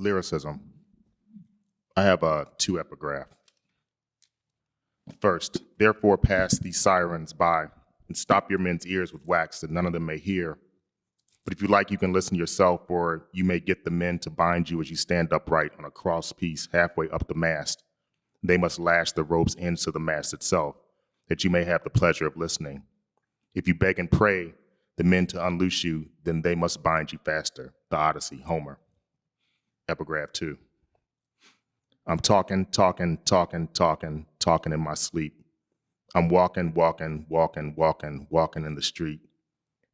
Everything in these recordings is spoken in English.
Lyricism. I have two epigraph. First, therefore pass these sirens by and stop your men's ears with wax that none of them may hear. But if you like, you can listen yourself, or you may get the men to bind you as you stand upright on a cross piece halfway up the mast. They must lash the rope's ends to the mast itself, that you may have the pleasure of listening. If you beg and pray the men to unloose you, then they must bind you faster. The Odyssey, Homer. Epigraph 2. I'm talking in my sleep. I'm walking in the street.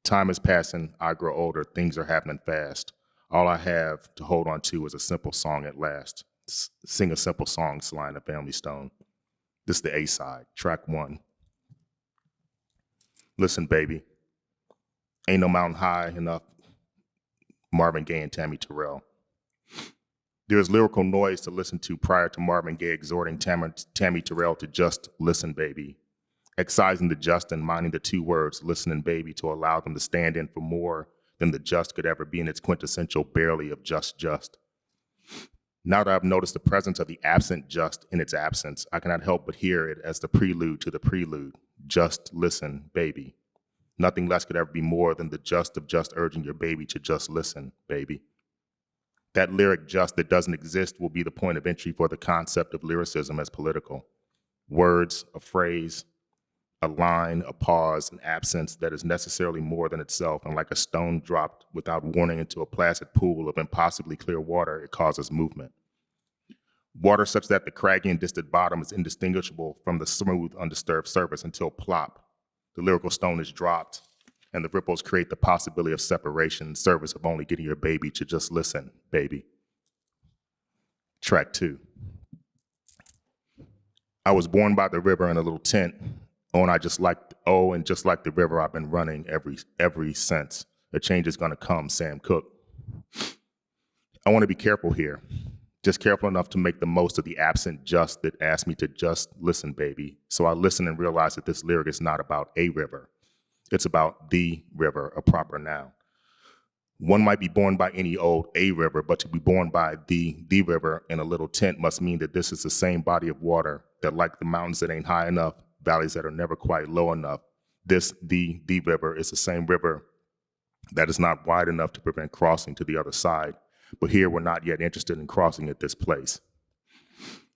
Time is passing, I grow older, things are happening fast. All I have to hold on to is a simple song at last. Sing a simple song, Sly and the Family Stone. This is the A-side, track 1. Listen, baby, ain't no mountain high enough. Marvin Gaye and Tammy Terrell. There is lyrical noise to listen to prior to Marvin Gaye exhorting Tammy Terrell to just listen, baby, excising the just and minding the two words, listen and baby, to allow them to stand in for more than the just could ever be in its quintessential barely of just. Now that I've noticed the presence of the absent just in its absence, I cannot help but hear it as the prelude to the prelude. Just listen, baby. Nothing less could ever be more than the just of just urging your baby to just listen, baby. That lyric just that doesn't exist will be the point of entry for the concept of lyricism as political. Words, a phrase, a line, a pause, an absence that is necessarily more than itself, and like a stone dropped without warning into a placid pool of impossibly clear water, it causes movement. Water such that the craggy and distant bottom is indistinguishable from the smooth, undisturbed surface until plop, the lyrical stone is dropped, and the ripples create the possibility of separation in service of only getting your baby to just listen, baby. Track 2. I was born by the river in a little tent. And just like the river, I've been running every since. A change is gonna come, Sam Cooke. I wanna be careful here. Just careful enough to make the most of the absent just that asked me to just listen, baby. So I listen and realize that this lyric is not about a river. It's about the river, a proper noun. One might be born by any old a river, but to be born by the river in a little tent must mean that this is the same body of water that, like the mountains that ain't high enough, valleys that are never quite low enough, the river is the same river that is not wide enough to prevent crossing to the other side. But here we're not yet interested in crossing at this place.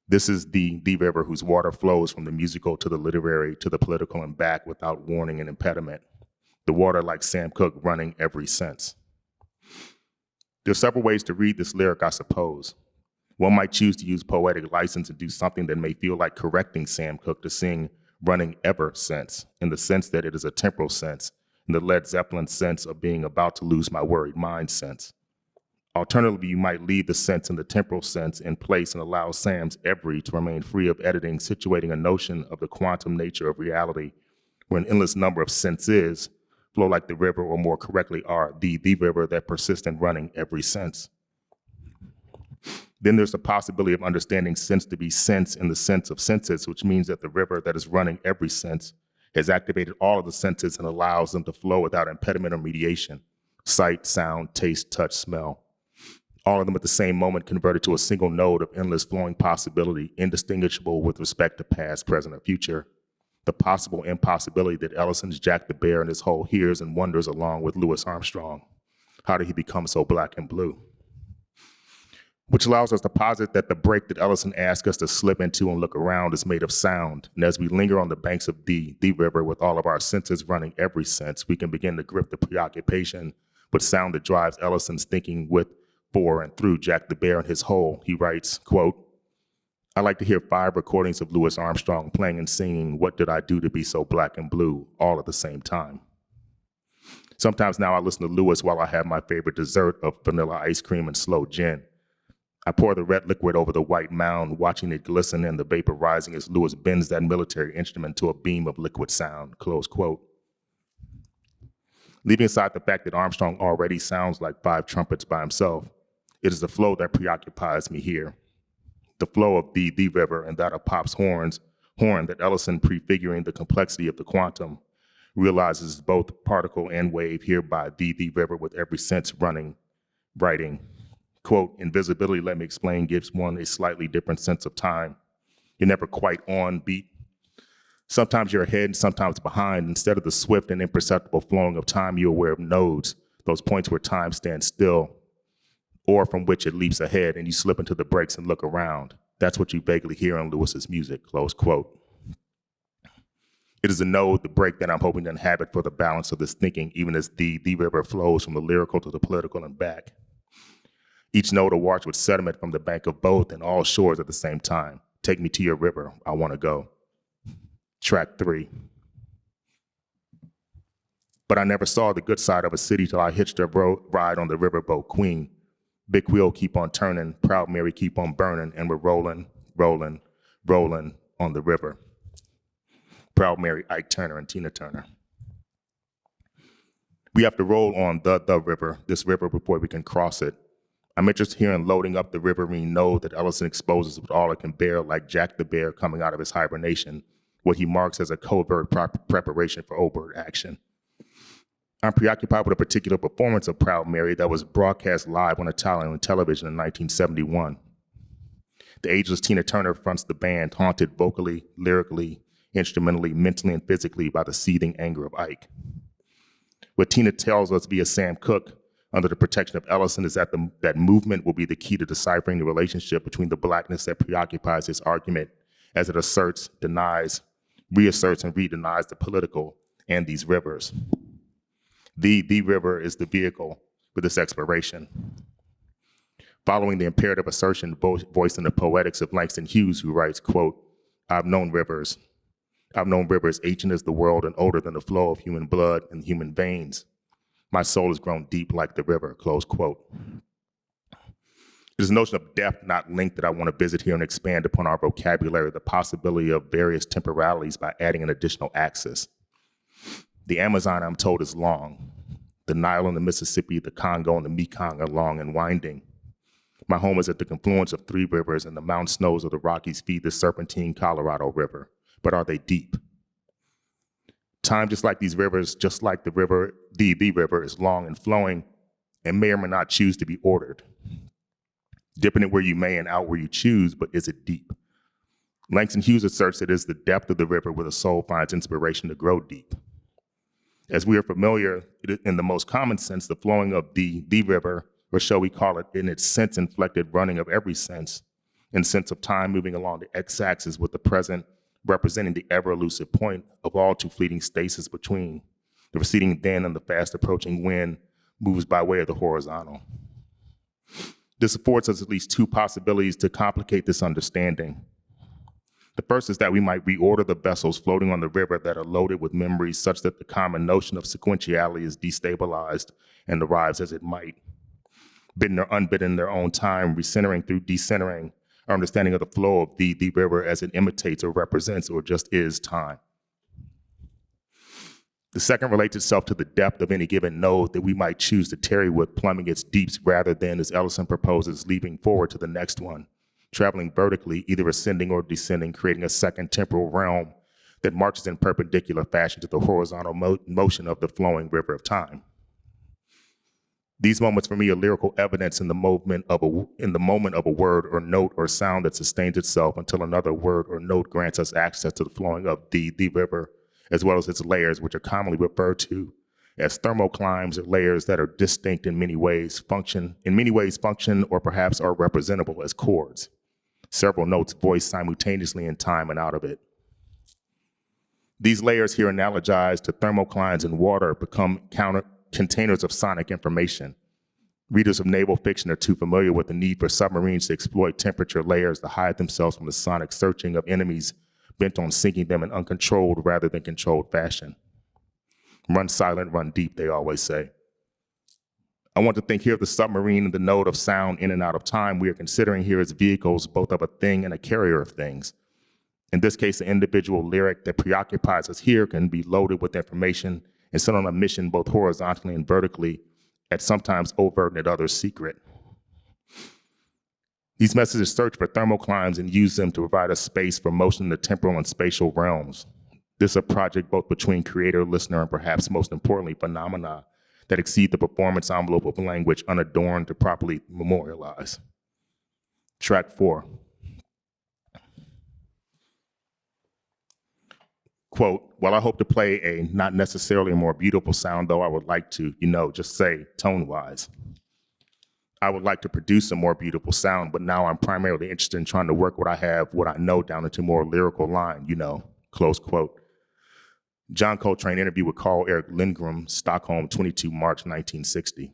This is the river whose water flows from the musical to the literary to the political and back without warning and impediment. The water, like Sam Cooke, running every sense. There are several ways to read this lyric, I suppose. One might choose to use poetic license and do something that may feel like correcting Sam Cooke to sing running ever sense, in the sense that it is a temporal sense, in the Led Zeppelin sense of being about to lose my worried mind sense. Alternatively, you might leave the sense in the temporal sense in place and allow Sam's every to remain free of editing, situating a notion of the quantum nature of reality, where an endless number of senses flow like the river, or more correctly are the river that persists in running every sense. Then there's the possibility of understanding sense to be sense in the sense of senses, which means that the river that is running every sense has activated all of the senses and allows them to flow without impediment or mediation. Sight, sound, taste, touch, smell. All of them at the same moment converted to a single node of endless flowing possibility, indistinguishable with respect to past, present, or future. The possible impossibility that Ellison's Jack the Bear and his whole hears and wonders along with Louis Armstrong. How did he become so black and blue? Which allows us to posit that the break that Ellison asked us to slip into and look around is made of sound. And as we linger on the banks of the river with all of our senses running every sense, we can begin to grip the preoccupation with sound that drives Ellison's thinking with, for, and through Jack the Bear and his whole. He writes, quote, I like to hear 5 recordings of Louis Armstrong playing and singing What Did I Do to Be So Black and Blue all at the same time. Sometimes now I listen to Louis while I have my favorite dessert of vanilla ice cream and slow gin. I pour the red liquid over the white mound, watching it glisten and the vapor rising as Louis bends that military instrument to a beam of liquid sound, close quote. Leaving aside the fact that Armstrong already sounds like 5 trumpets by himself, it is the flow that preoccupies me here. The flow of the river and that of Pop's horn that Ellison, prefiguring the complexity of the quantum, realizes both particle and wave here by the river with every sense running, writing, Quote, invisibility, let me explain, gives one a slightly different sense of time. You're never quite on beat. Sometimes you're ahead and sometimes behind. Instead of the swift and imperceptible flowing of time, you're aware of nodes, those points where time stands still, or from which it leaps ahead and you slip into the breaks and look around. That's what you vaguely hear in Lewis's music, close quote. It is a node, the break that I'm hoping to inhabit for the balance of this thinking, even as the river flows from the lyrical to the political and back. Each node awash with sediment from the bank of both and all shores at the same time. Take me to your river, I wanna go. Track 3. But I never saw the good side of a city till I hitched a ride on the riverboat Queen. Big wheel keep on turning, Proud Mary keep on burning, and we're rolling, rolling, rolling on the river. Proud Mary, Ike Turner, and Tina Turner. We have to roll on the river, this river, before we can cross it. I'm interested here in loading up the riverine node that Ellison exposes with all it can bear, like Jack the Bear coming out of his hibernation, what he marks as a covert preparation for overt action. I'm preoccupied with a particular performance of Proud Mary that was broadcast live on Italian television in 1971. The ageless Tina Turner fronts the band, haunted vocally, lyrically, instrumentally, mentally, and physically by the seething anger of Ike. What Tina tells us via Sam Cooke, under the protection of Ellison, is that that movement will be the key to deciphering the relationship between the blackness that preoccupies his argument as it asserts, denies, reasserts, and redenies the political and these rivers. The river is the vehicle for this exploration. Following the imperative assertion voiced in the Poetics of Langston Hughes, who writes, quote, I've known rivers ancient as the world and older than the flow of human blood and human veins. My soul has grown deep like the river, close quote. It is a notion of depth, not length, that I want to visit here and expand upon our vocabulary, the possibility of various temporalities by adding an additional axis. The Amazon, I'm told, is long. The Nile and the Mississippi, the Congo and the Mekong are long and winding. My home is at the confluence of 3 rivers, and the mountain snows of the Rockies feed the serpentine Colorado River. But are they deep? Time, just like these rivers, just like the river, the river is long and flowing and may or may not choose to be ordered. Dip in it where you may and out where you choose, but is it deep? Langston Hughes asserts it is the depth of the river where the soul finds inspiration to grow deep. As we are familiar, in the most common sense, the flowing of the river, or shall we call it in its sense-inflected running of every sense, in sense of time moving along the x-axis with the present representing the ever-elusive point of all too fleeting stasis between. The receding then and the fast-approaching wind moves by way of the horizontal. This affords us at least 2 possibilities to complicate this understanding. The first is that we might reorder the vessels floating on the river that are loaded with memories such that the common notion of sequentiality is destabilized and arrives as it might, bidden or unbidden in their own time, recentering through decentering our understanding of the flow of the river as it imitates or represents or just is time. The second relates itself to the depth of any given node that we might choose to tarry with, plumbing its deeps rather than, as Ellison proposes, leaping forward to the next one, traveling vertically, either ascending or descending, creating a second temporal realm that marches in perpendicular fashion to the horizontal motion of the flowing river of time. These moments for me are lyrical evidence in the moment of a word or note or sound that sustains itself until another word or note grants us access to the flowing of the river, as well as its layers, which are commonly referred to as thermoclimes, or layers that are distinct in many ways, function or perhaps are representable as chords. Several notes voiced simultaneously in time and out of it. These layers here analogized to thermoclines in water become containers of sonic information. Readers of naval fiction are too familiar with the need for submarines to exploit temperature layers to hide themselves from the sonic searching of enemies bent on sinking them in uncontrolled rather than controlled fashion. Run silent, run deep, they always say. I want to think here of the submarine and the node of sound in and out of time we are considering here as vehicles both of a thing and a carrier of things. In this case, the individual lyric that preoccupies us here can be loaded with information and sent on a mission both horizontally and vertically, at sometimes overt and at others secret. These messages search for thermoclimes and use them to provide a space for motion in the temporal and spatial realms. This is a project both between creator, listener, and perhaps most importantly, phenomena that exceed the performance envelope of language unadorned to properly memorialize. Track 4. Quote, while I hope to play a not necessarily a more beautiful sound, though I would like to, just say tone-wise. I would like to produce a more beautiful sound, but now I'm primarily interested in trying to work what I have, what I know, down into more lyrical line, close quote. John Coltrane interview with Carl Eric Lindgren, Stockholm, 22 March 1960.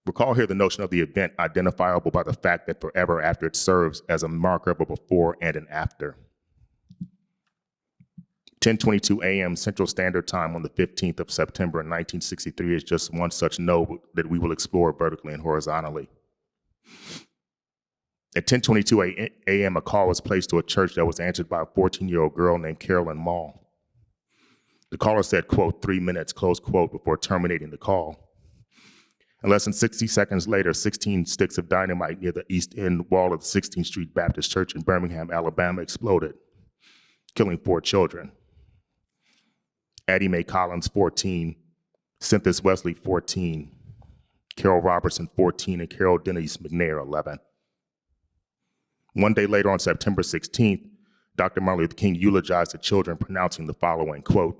Recall here the notion of the event identifiable by the fact that forever after it serves as a marker of a before and an after. 10:22 a.m. Central Standard Time on the 15th of September 1963 is just one such node that we will explore vertically and horizontally. At 10:22 a.m., a call was placed to a church that was answered by a 14-year-old girl named Carolyn Mall. The caller said, quote, 3 minutes, close quote, before terminating the call. And less than 60 seconds later, 16 sticks of dynamite near the east end wall of the 16th Street Baptist Church in Birmingham, Alabama exploded, killing 4 children. Addie Mae Collins, 14, Cynthia Wesley, 14, Carol Robertson, 14, and Carol Denise McNair, 11. One day later, on September 16th, Dr. Martin Luther King eulogized the children, pronouncing the following, quote,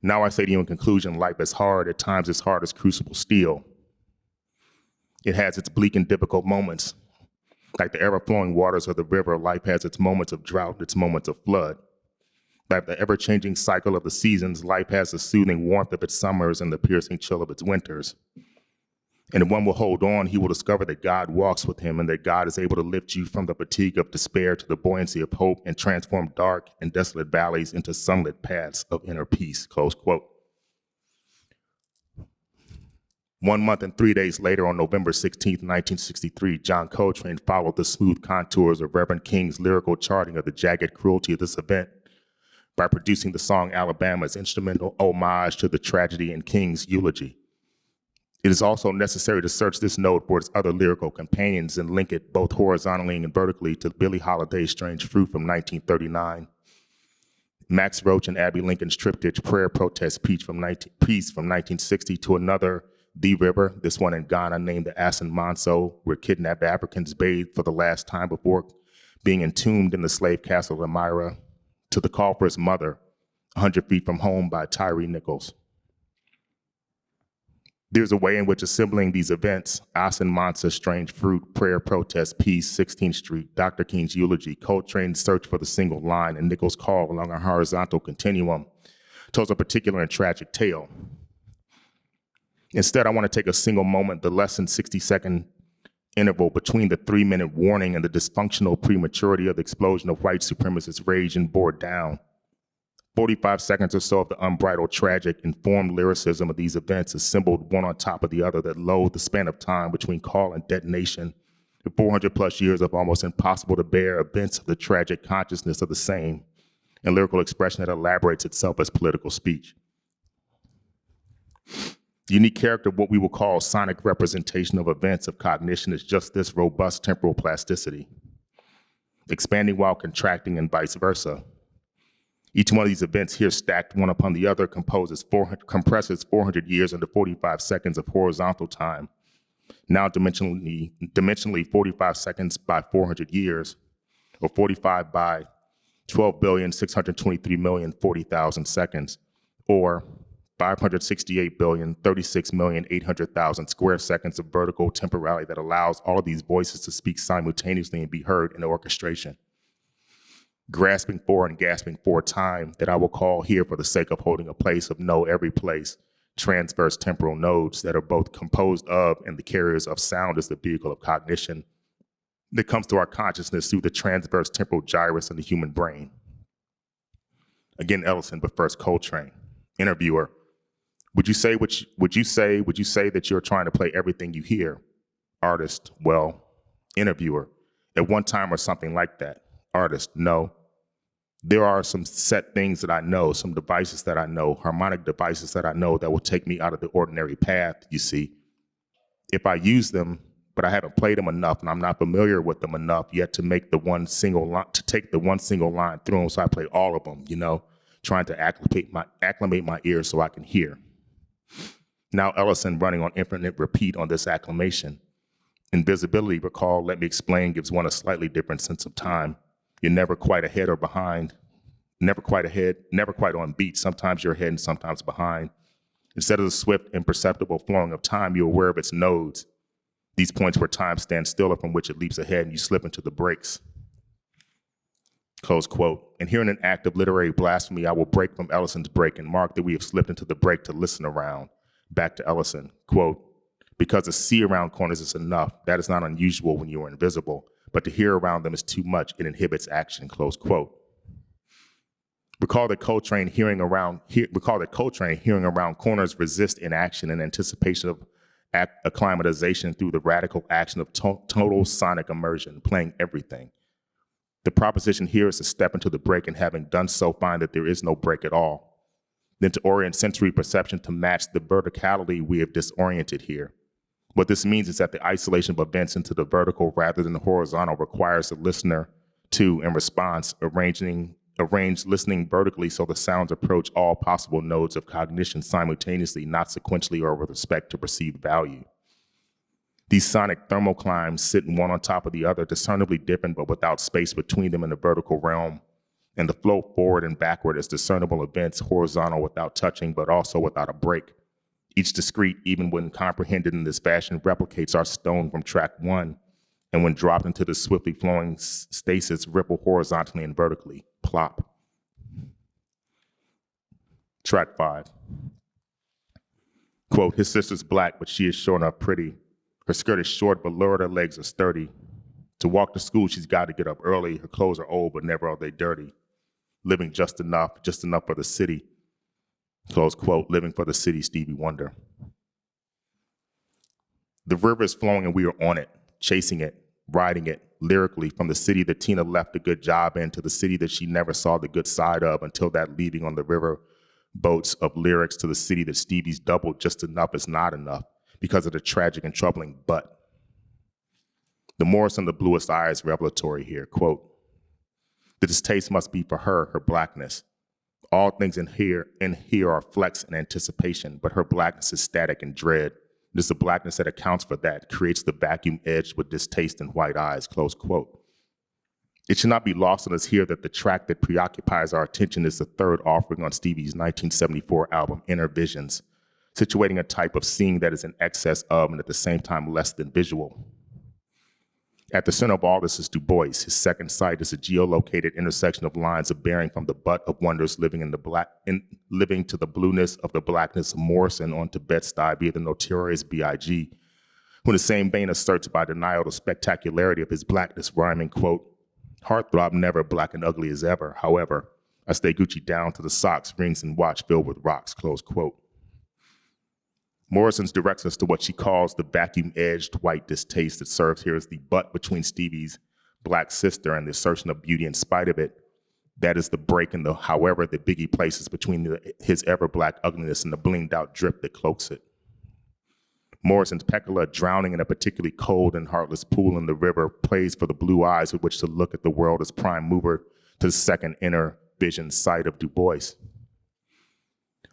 now I say to you in conclusion, life is hard, at times as hard as crucible steel. It has its bleak and difficult moments. Like the ever-flowing waters of the river, life has its moments of drought, its moments of flood. Like the ever-changing cycle of the seasons, life has the soothing warmth of its summers and the piercing chill of its winters. And if one will hold on, he will discover that God walks with him and that God is able to lift you from the fatigue of despair to the buoyancy of hope and transform dark and desolate valleys into sunlit paths of inner peace, close quote. 1 month and 3 days later, on November 16th, 1963, John Coltrane followed the smooth contours of Reverend King's lyrical charting of the jagged cruelty of this event by producing the song Alabama's instrumental homage to the tragedy in King's eulogy. It is also necessary to search this note for its other lyrical companions and link it both horizontally and vertically to Billie Holiday's Strange Fruit from 1939, Max Roach and Abby Lincoln's triptych Prayer Protest Peace from 1960 to another, The River, this one in Ghana named the Asan Manso, where kidnapped Africans bathed for the last time before being entombed in the slave castle of Elmira, to The Call for His Mother, 100 Feet from Home by Tyree Nichols. There's a way in which assembling these events, Asan Mansa, Strange Fruit, Prayer Protest, Peace, 16th Street, Dr. King's eulogy, Coltrane's search for the single line, and Nichols' call along a horizontal continuum, tells a particular and tragic tale. Instead, I want to take a single moment, the less than 60-second interval between the 3-minute warning and the dysfunctional prematurity of the explosion of white supremacist rage and bore down. 45 seconds or so of the unbridled, tragic, informed lyricism of these events assembled one on top of the other that loathe the span of time between call and detonation, the 400 plus years of almost impossible to bear events of the tragic consciousness of the same, and lyrical expression that elaborates itself as political speech. The unique character of what we will call sonic representation of events of cognition is just this robust temporal plasticity, expanding while contracting and vice versa. Each one of these events here stacked one upon the other compresses 400 years into 45 seconds of horizontal time, now dimensionally 45 seconds by 400 years, or 45 by 12,623,040,000 seconds, or 568,036,800,000 square seconds of vertical temporality that allows all of these voices to speak simultaneously and be heard in orchestration. Grasping for and gasping for time that I will call here, for the sake of holding a place of no every place, transverse temporal nodes that are both composed of and the carriers of sound as the vehicle of cognition that comes to our consciousness through the transverse temporal gyrus in the human brain. Again, Ellison, but first Coltrane. Interviewer, would you say that you're trying to play everything you hear? Artist, well. Interviewer, at one time or something like that. Artist, no. There are some set things that I know, some devices that I know, harmonic devices that I know that will take me out of the ordinary path, you see. If I use them, but I haven't played them enough and I'm not familiar with them enough yet to make the one single line, to take the one single line through them, so I play all of them, trying to acclimate my ears so I can hear. Now Ellison running on infinite repeat on this acclimation. Invisibility, recall, let me explain, gives one a slightly different sense of time. You're never quite ahead or behind, never quite ahead, never quite on beat. Sometimes you're ahead and sometimes behind. Instead of the swift, imperceptible flowing of time, you're aware of its nodes. These points where time stands still or from which it leaps ahead and you slip into the breaks. Close quote. And here in an act of literary blasphemy, I will break from Ellison's break and mark that we have slipped into the break to listen around. Back to Ellison, quote, because to see around corners is enough. That is not unusual when you are invisible, but to hear around them is too much. It inhibits action, close quote. Recall that Coltrane hearing around corners resist inaction in anticipation of acclimatization through the radical action of total sonic immersion, playing everything. The proposition here is to step into the break and having done so, find that there is no break at all. Then to orient sensory perception to match the verticality we have disoriented here. What this means is that the isolation of events into the vertical rather than the horizontal requires the listener to, in response, arrange listening vertically so the sounds approach all possible nodes of cognition simultaneously, not sequentially or with respect to perceived value. These sonic thermoclimes sit one on top of the other, discernibly different but without space between them in the vertical realm, and the flow forward and backward as discernible events, horizontal without touching but also without a break. Each discrete, even when comprehended in this fashion, replicates our stone from track one, and when dropped into the swiftly flowing stasis, ripple horizontally and vertically. Plop. Track 5. Quote, his sister's black, but she is sure enough pretty. Her skirt is short, but Lord, her legs are sturdy. To walk to school, she's got to get up early. Her clothes are old, but never are they dirty. Living just enough for the city. Close quote, living for the city, Stevie Wonder. The river is flowing and we are on it, chasing it, riding it, lyrically, from the city that Tina left a good job in to the city that she never saw the good side of until that leaving on the river boats of lyrics to the city that Stevie's doubled just enough is not enough because of the tragic and troubling but. The Morrison, the bluest eye is revelatory here, quote, the distaste must be for her blackness. All things in here are flex and anticipation, but her blackness is static and dread. It is the blackness that accounts for that, creates the vacuum edged with distaste and white eyes, close quote. It should not be lost on us here that the track that preoccupies our attention is the third offering on Stevie's 1974 album, Inner Visions, situating a type of seeing that is in excess of and at the same time less than visual. At the center of all this is Du Bois. His second sight is a geolocated intersection of lines of bearing from the butt of wonders living to the blueness of the blackness of Morrison onto Bed-Stuy via the notorious B.I.G., who in the same vein asserts by denial the spectacularity of his blackness, rhyming, quote, heartthrob never black and ugly as ever. However, I stay Gucci down to the socks, rings, and watch filled with rocks, close quote. Morrison directs us to what she calls the vacuum-edged white distaste that serves here as the butt between Stevie's black sister and the assertion of beauty in spite of it. That is the break in the however that Biggie places between his ever-black ugliness and the blinged-out drip that cloaks it. Morrison's Peccola, drowning in a particularly cold and heartless pool in the river, plays for the blue eyes with which to look at the world as prime mover to the second inner vision sight of Du Bois.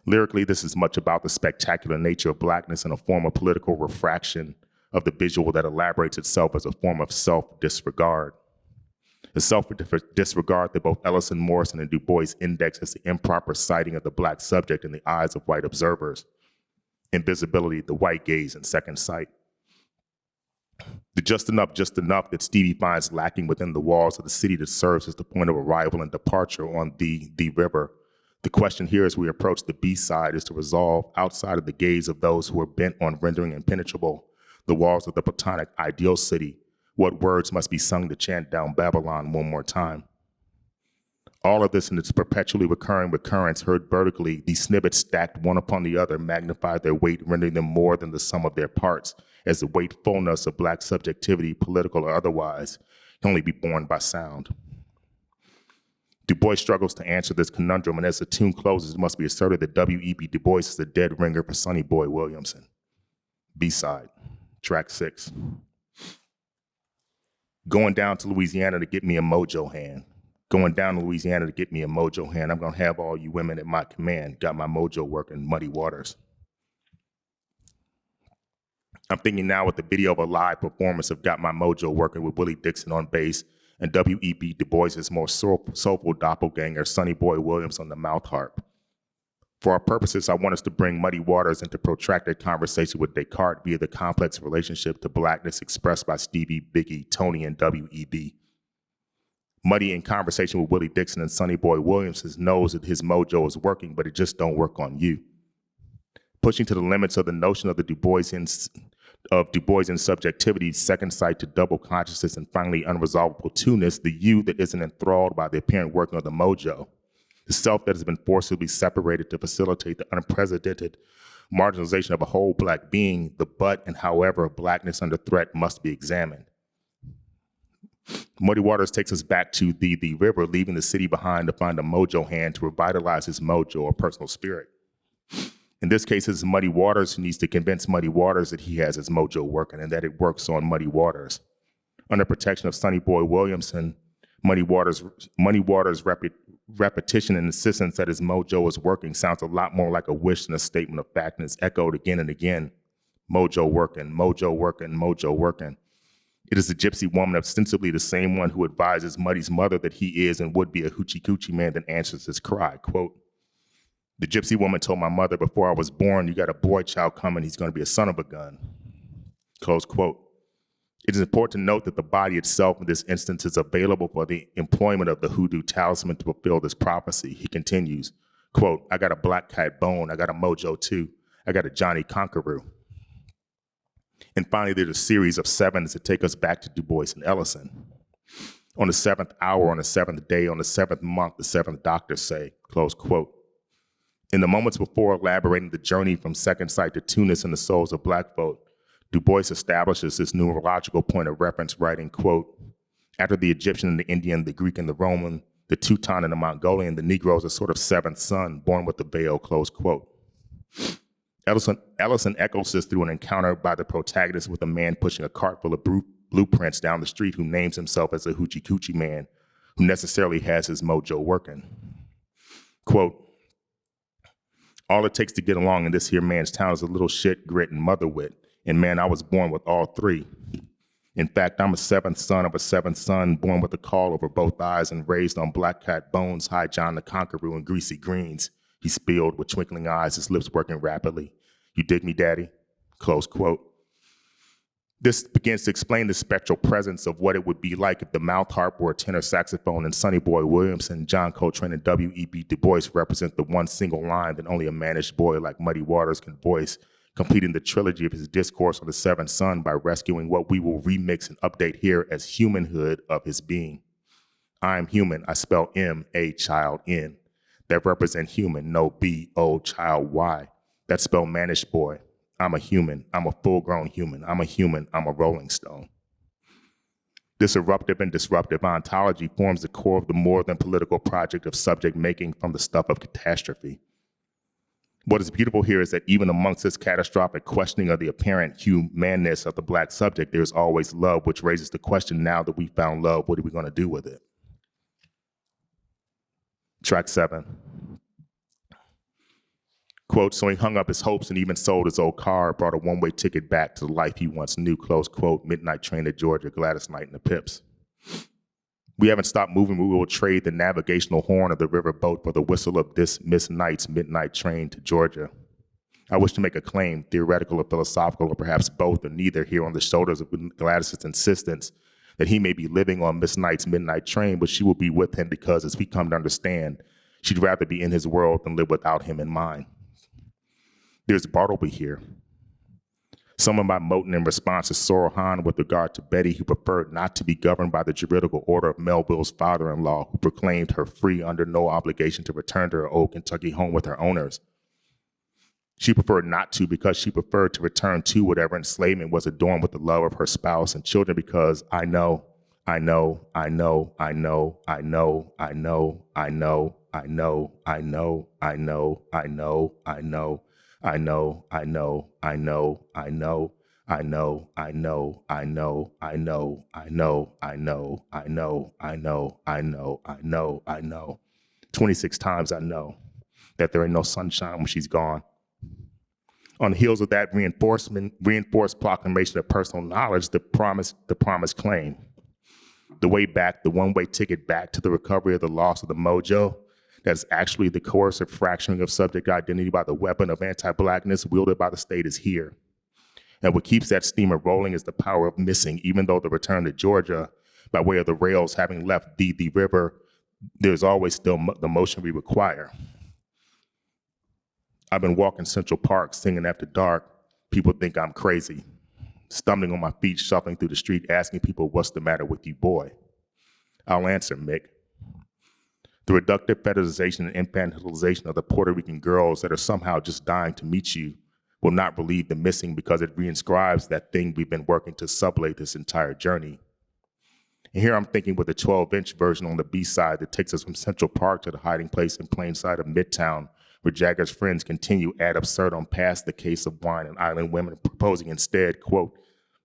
Lyrically, this is much about the spectacular nature of blackness and a form of political refraction of the visual that elaborates itself as a form of self-disregard. The self-disregard that both Ellison, Morrison, and Du Bois index as the improper sighting of the black subject in the eyes of white observers. Invisibility, the white gaze, and second sight. The just enough that Stevie finds lacking within the walls of the city that serves as the point of arrival and departure on the river. The question here as we approach the B-side is to resolve outside of the gaze of those who are bent on rendering impenetrable the walls of the Platonic ideal city, what words must be sung to chant down Babylon one more time. All of this in its perpetually recurring recurrence heard vertically, these snippets stacked one upon the other magnify their weight, rendering them more than the sum of their parts, as the weightfulness of black subjectivity, political or otherwise, can only be borne by sound. Du Bois struggles to answer this conundrum, and as the tune closes, it must be asserted that W.E.B. Du Bois is the dead ringer for Sonny Boy Williamson. B-side, track 6. Going down to Louisiana to get me a mojo hand. Going down to Louisiana to get me a mojo hand. I'm gonna have all you women at my command. Got my mojo working, muddy waters. I'm thinking now with the video of a live performance of Got My Mojo Working with Willie Dixon on bass and W.E.B. Du Bois's more soulful doppelganger, Sonny Boy Williams, on the mouth harp. For our purposes, I want us to bring Muddy Waters into protracted conversation with Descartes via the complex relationship to blackness expressed by Stevie, Biggie, Tony, and W.E.B. Muddy in conversation with Willie Dixon and Sonny Boy Williams knows that his mojo is working, but it just don't work on you. Pushing to the limits of the notion of the Du Boisian subjectivity, second sight to double consciousness, and finally unresolvable two-ness, the you that isn't enthralled by the apparent working of the mojo, the self that has been forcibly separated to facilitate the unprecedented marginalization of a whole black being, the but and however blackness under threat must be examined. Muddy Waters takes us back to the river, leaving the city behind to find a mojo hand to revitalize his mojo or personal spirit. In this case, it's Muddy Waters who needs to convince Muddy Waters that he has his mojo working and that it works on Muddy Waters. Under protection of Sonny Boy Williamson, Muddy Waters' repetition and insistence that his mojo is working sounds a lot more like a wish than a statement of fact, and is echoed again and again. Mojo working, mojo working, mojo working. It is the gypsy woman, ostensibly the same one who advises Muddy's mother that he is and would be a hoochie coochie man, that answers his cry, quote, "The gypsy woman told my mother before I was born, you got a boy child coming, he's gonna be a son of a gun," close quote. It is important to note that the body itself in this instance is available for the employment of the hoodoo talisman to fulfill this prophecy. He continues, quote, "I got a black cat bone, I got a mojo too, I got a Johnny Conqueror." And finally, there's a series of sevens that take us back to Du Bois and Ellison. On the 7th hour, on the 7th day, on the 7th month, the 7th doctors say, close quote. In the moments before elaborating the journey from second sight to two-ness in the souls of black folk, Du Bois establishes this neurological point of reference, writing, quote, "After the Egyptian and the Indian, the Greek and the Roman, the Teuton and the Mongolian, the Negro is a sort of seventh son, born with the veil," close quote. Ellison echoes this through an encounter by the protagonist with a man pushing a cart full of blueprints down the street who names himself as a hoochie coochie man, who necessarily has his mojo working. Quote, "All it takes to get along in this here man's town is a little shit, grit, and mother wit. And man, I was born with all three. In fact, I'm a seventh son of a seventh son, born with a caul over both eyes and raised on black cat bones, high John the Conqueror, and greasy greens," he spilled with twinkling eyes, his lips working rapidly. "You dig me, daddy?" Close quote. This begins to explain the spectral presence of what it would be like if the mouth harp were a tenor saxophone and Sonny Boy Williamson, John Coltrane, and W.E.B. Du Bois represent the one single line that only a mannish boy like Muddy Waters can voice, completing the trilogy of his discourse on the seventh son by rescuing what we will remix and update here as humanhood of his being. "I am human," I spell M-A child N. That represent human, no B-O child Y. That spell mannish boy. I'm a human, I'm a full-grown human, I'm a human, I'm a rolling stone. This eruptive and disruptive ontology forms the core of the more than political project of subject making from the stuff of catastrophe. What is beautiful here is that even amongst this catastrophic questioning of the apparent humanness of the black subject, there's always love, which raises the question, now that we found love, what are we gonna do with it? Track 7. Quote, "So he hung up his hopes and even sold his old car, brought a one-way ticket back to the life he once knew," close quote, midnight train to Georgia, Gladys Knight and the Pips. "We haven't stopped moving, we will trade the navigational horn of the river boat for the whistle of this Miss Knight's midnight train to Georgia." I wish to make a claim, theoretical or philosophical, or perhaps both or neither, here on the shoulders of Gladys's insistence that he may be living on Miss Knight's midnight train, but she will be with him because, as we come to understand, she'd rather be in his world than live without him in mine. There's Bartleby here. Someone by Moten in response to Sorohan with regard to Betty, who preferred not to be governed by the juridical order of Melville's father-in-law, who proclaimed her free under no obligation to return to her old Kentucky home with her owners. She preferred not to because she preferred to return to whatever enslavement was adorned with the love of her spouse and children, because I know, I know, I know, I know, I know, I know, I know, I know, I know, I know, I know, I know, I know, I know, I know, I know, I know, I know, I know, I know, I know, I know, I know, I know, I know, I know, I know. 26 times I know that there ain't no sunshine when she's gone. On the heels of that reinforced proclamation of personal knowledge, the promise claim. The way back, the one-way ticket back to the recovery of the loss of the mojo, that's actually the coercive fracturing of subject identity by the weapon of anti-Blackness wielded by the state is here. And what keeps that steamer rolling is the power of missing, even though the return to Georgia, by way of the rails having left the river, there's always still the motion we require. I've been walking Central Park singing after dark. People think I'm crazy. Stumbling on my feet, shuffling through the street, asking people, what's the matter with you, boy? I'll answer, Mick. The reductive fetishization and infantilization of the Puerto Rican girls that are somehow just dying to meet you will not relieve the missing because it reinscribes that thing we've been working to sublate this entire journey. And here I'm thinking with a 12-inch version on the B-side that takes us from Central Park to the hiding place in plain sight of Midtown, where Jagger's friends continue ad absurdum past the case of wine and island women, proposing instead, quote,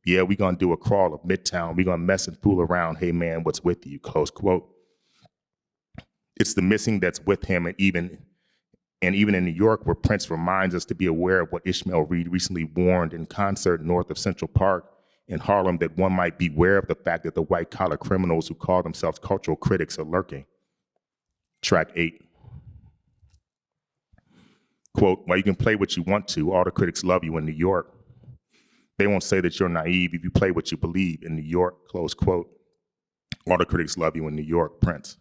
yeah, we gonna do a crawl of Midtown, we gonna mess and fool around, hey man, what's with you, close quote. It's the missing that's with him, and even in New York, where Prince reminds us to be aware of what Ishmael Reed recently warned in concert north of Central Park in Harlem, that one might beware of the fact that the white-collar criminals who call themselves cultural critics are lurking. Track 8. Quote, while you can play what you want to, all the critics love you in New York. They won't say that you're naive if you play what you believe in New York, close quote. All the critics love you in New York, Prince.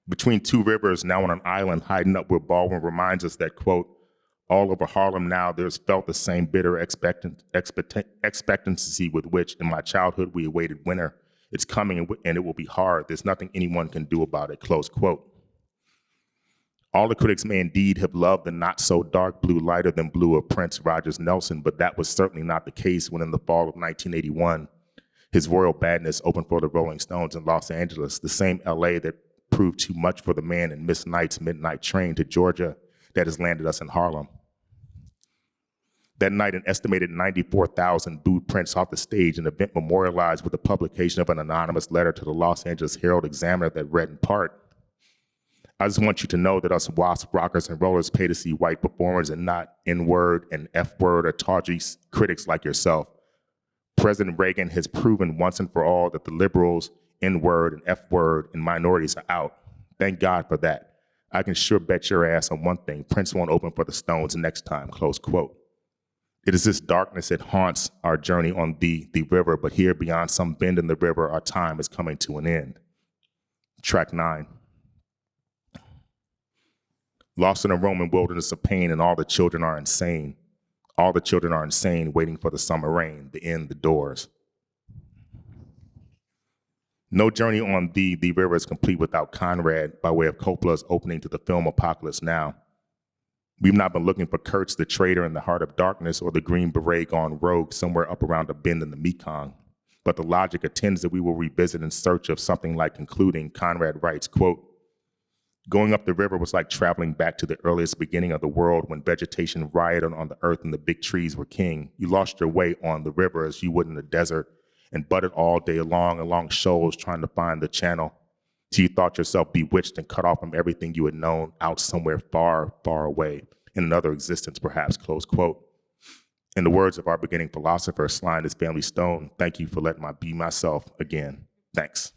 Between two rivers, now on an island, hiding up where Baldwin reminds us that, quote, all over Harlem now there's felt the same bitter expectancy with which in my childhood we awaited winter. It's coming and it will be hard. There's nothing anyone can do about it, close quote. All the critics may indeed have loved the not so dark blue, lighter than blue of Prince Rogers Nelson, but that was certainly not the case when in the fall of 1981, his Royal Badness opened for the Rolling Stones in Los Angeles, the same LA that proved too much for the man in Miss Knight's midnight train to Georgia that has landed us in Harlem. That night, an estimated 94,000 booed Prince off the stage, an event memorialized with the publication of an anonymous letter to the Los Angeles Herald Examiner that read in part, I just want you to know that us WASP rockers and rollers pay to see white performers and not N-word and F-word or tawdry critics like yourself. President Reagan has proven once and for all that the liberals, N-word and F-word and minorities are out. Thank God for that. I can sure bet your ass on one thing, Prince won't open for the Stones next time, close quote. It is this darkness that haunts our journey on the river, but here beyond some bend in the river, our time is coming to an end. Track 9. Lost in a Roman wilderness of pain, and all the children are insane. All the children are insane, waiting for the summer rain, the end, the doors. No journey on the river is complete without Conrad, by way of Coppola's opening to the film Apocalypse Now. We've not been looking for Kurtz the traitor in the heart of darkness or the Green Beret gone rogue somewhere up around a bend in the Mekong. But the logic attends that we will revisit in search of something like concluding. Conrad writes, quote, going up the river was like traveling back to the earliest beginning of the world when vegetation rioted on the earth and the big trees were king. You lost your way on the river as you would in the desert and butted all day long along shoals trying to find the channel. So you thought yourself bewitched and cut off from everything you had known out somewhere far, far away, in another existence perhaps, close quote. In the words of our beginning philosopher, Sly and his family Stone, thank you for letting me be myself again. Thanks.